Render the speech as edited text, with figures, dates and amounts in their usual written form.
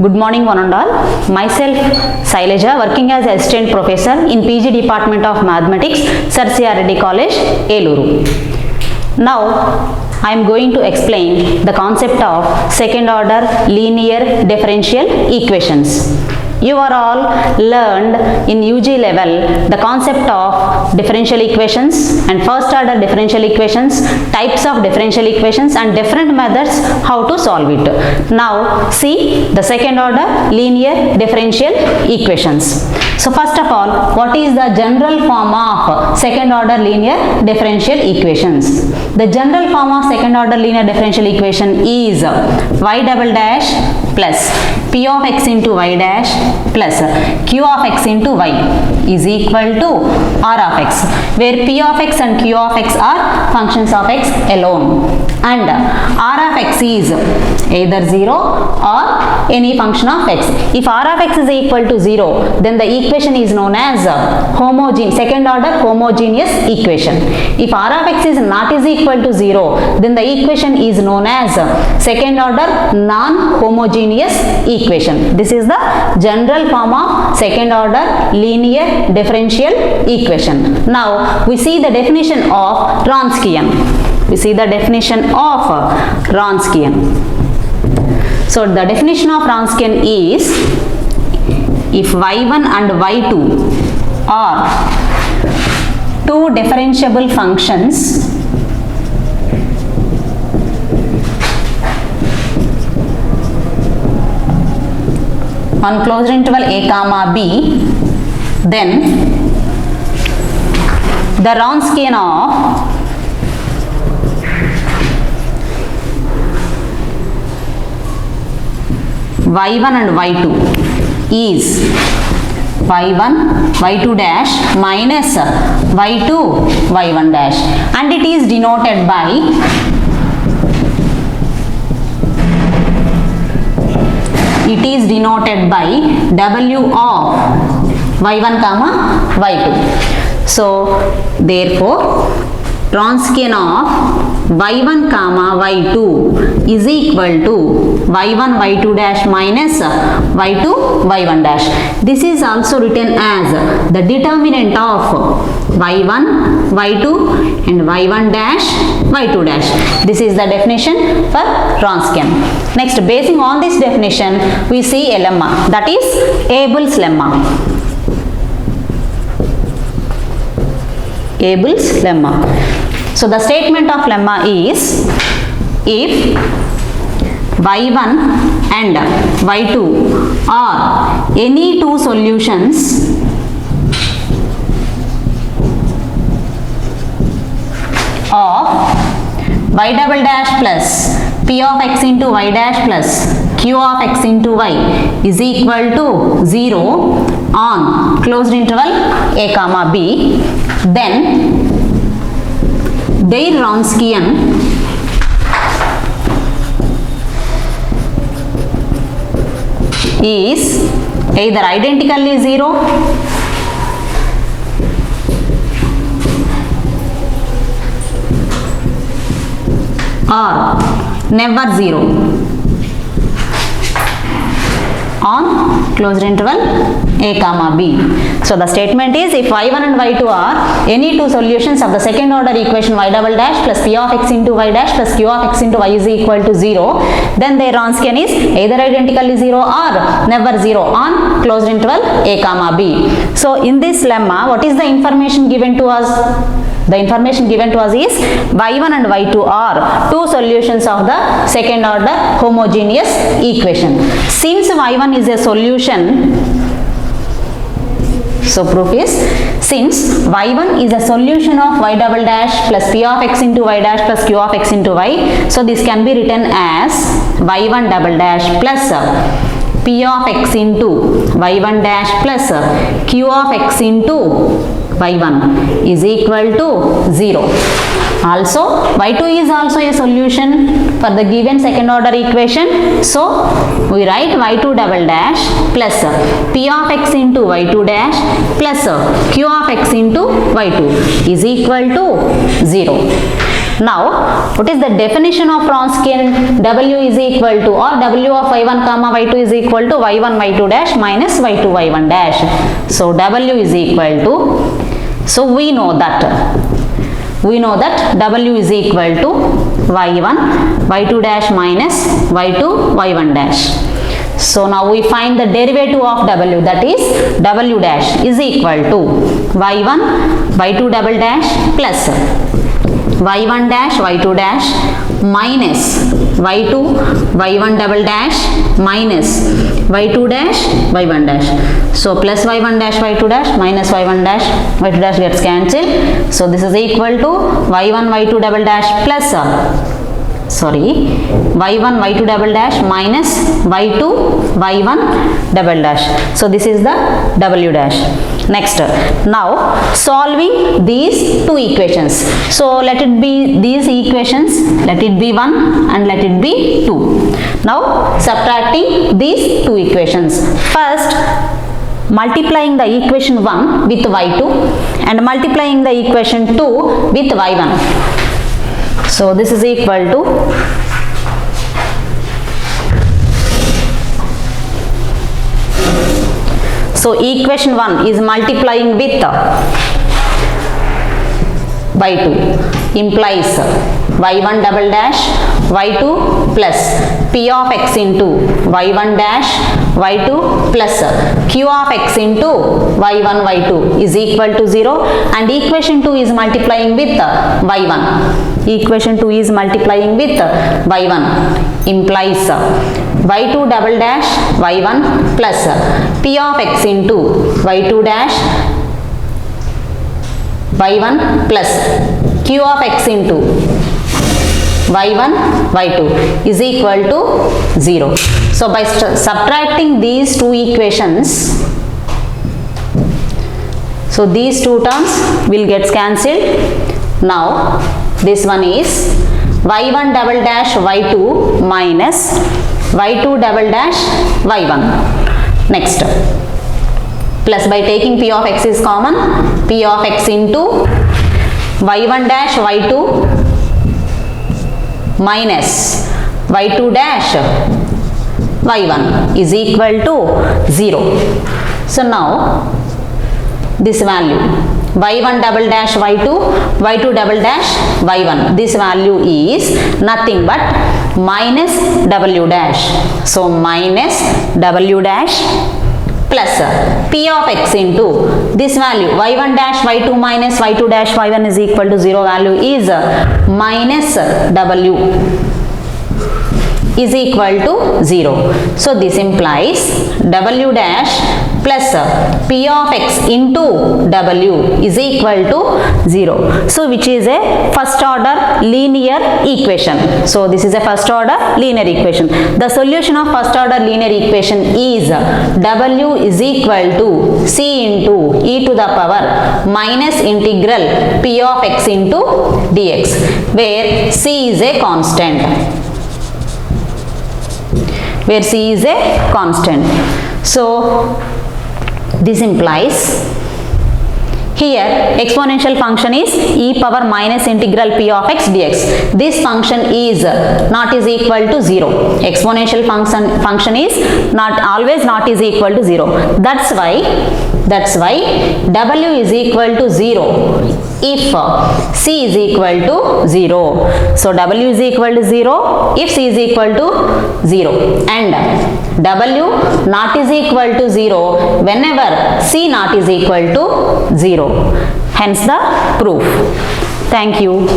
Good morning one and all. Myself Saileja, working as assistant professor in PG Department of Mathematics, Sir C.R. Reddy College, Eluru. Now I am going to explain the concept of second order linear differential equations. You are all learned in UG level the concept of differential equations and first order differential equations, types of differential equations and different methods how to solve it. Now see the second order linear differential equations. So first of all, what is the general form of second order linear differential equations? The general form of second order linear differential equation is y double dash plus p of x into y dash plus q of x into y is equal to r of x, where p of x and q of x are functions of x alone and r of x is either 0 or any function of x. If r of x is equal to 0, then the equation is known as second order homogeneous equation. If r of x is not is equal to 0, then the equation is known as second order non-homogeneous equation. This is the general form of second order linear differential equation. Now we see the definition of Wronskian. We see the definition of Wronskian. So the definition of Wronskian is if y1 and y2 are two differentiable functions on closed interval a comma b, then the Wronskian of y1 and y2 is y1 y2 dash minus y2 y1 dash, and it is denoted by w of y1 comma y2. So therefore Wronskian of y1 comma y2 is equal to y1 y2 dash minus y2 y1 dash. This is also written as the determinant of y1 y2 and y1 dash y2 dash. This is the definition for Wronskian. Next, basing on this definition, we see a lemma, that is Abel's lemma. Abel's lemma. So the statement of lemma is if y1 and y2 are any two solutions of y double dash plus p of x into y dash plus q of x into y is equal to 0 on closed interval a comma b, then their Wronskian is either identically 0 or never 0 on closed interval a comma b. So the statement is if y1 and y2 are any two solutions of the second order equation y double dash plus p of x into y dash plus q of x into y is equal to 0, then their Wronskian is either identically 0 or never 0 on closed interval a comma b. So in this lemma, what is the information given to us? The information given to us is y1 and y2 are two solutions of the second order homogeneous equation. Since y1 is a solution, so proof is since y1 is a solution of y double dash plus p of x into y dash plus q of x into y, so this can be written as y1 double dash plus p of x into y1 dash plus q of x into y1 is equal to 0. Also y2 is also a solution for the given second order equation, so we write y2 double dash plus p of x into y2 dash plus q of x into y2 is equal to 0. Now, what is the definition of Wronskian? W is equal to, or W of y1 comma y2 is equal to y1 y2 dash minus y2 y1 dash. So, W is equal to, so we know that W is equal to y1 y2 dash minus y2 y1 dash. So now we find the derivative of W, that is W dash is equal to y1 y2 double dash plus y1 dash y2 dash minus y2 y1 double dash minus y2 dash y1 dash. So plus y1 dash y2 dash minus y1 dash y2 dash gets cancelled. So this is equal to y1 y2 double dash plus y1 y2 double dash minus y2 y1 double dash. So this is the W dash. Next, now solving these two equations. So let it be these equations, let it be 1 and let it be 2. Now subtracting these two equations. First, multiplying the equation 1 with y2 and multiplying the equation 2 with y1. So this is equal to equation 1 is multiplying with y2 implies y1 double dash y2 plus p of x into y1 dash y2 plus q of x into y1 y2 is equal to 0, and equation 2 is multiplying with y1. Equation 2 is multiplying with y1 implies y2 double dash y1 plus p of x into y2 dash y1 plus q of x into y1 y2 is equal to 0. So by subtracting these two equations, so these two terms will get cancelled. Now this one is y1 double dash y2 minus y2 double dash y1. Next, plus by taking p of x is common, p of x into y1 dash y2 minus y2 dash y1 is equal to 0. So now this value y1 double dash y2, y2 double dash y1, this value is nothing but minus w dash. So minus w dash plus p of x into this value y1 dash y2 minus y2 dash y1 is equal to 0 value is minus w is equal to 0. So this implies w dash plus p of x into w is equal to 0. So which is a first order linear equation. So this is a first order linear equation. The solution of first order linear equation is w is equal to c into e to the power minus integral p of x into dx, where c is a constant. Where c is a constant. So this implies here exponential function is e power minus integral p of x dx. This function is not is equal to 0. Exponential function is not always not is equal to 0. That's why w is equal to 0 if c is equal to 0. So w is equal to 0 if c is equal to 0, and w not is equal to 0 whenever c not is equal to 0. Hence the proof. Thank you.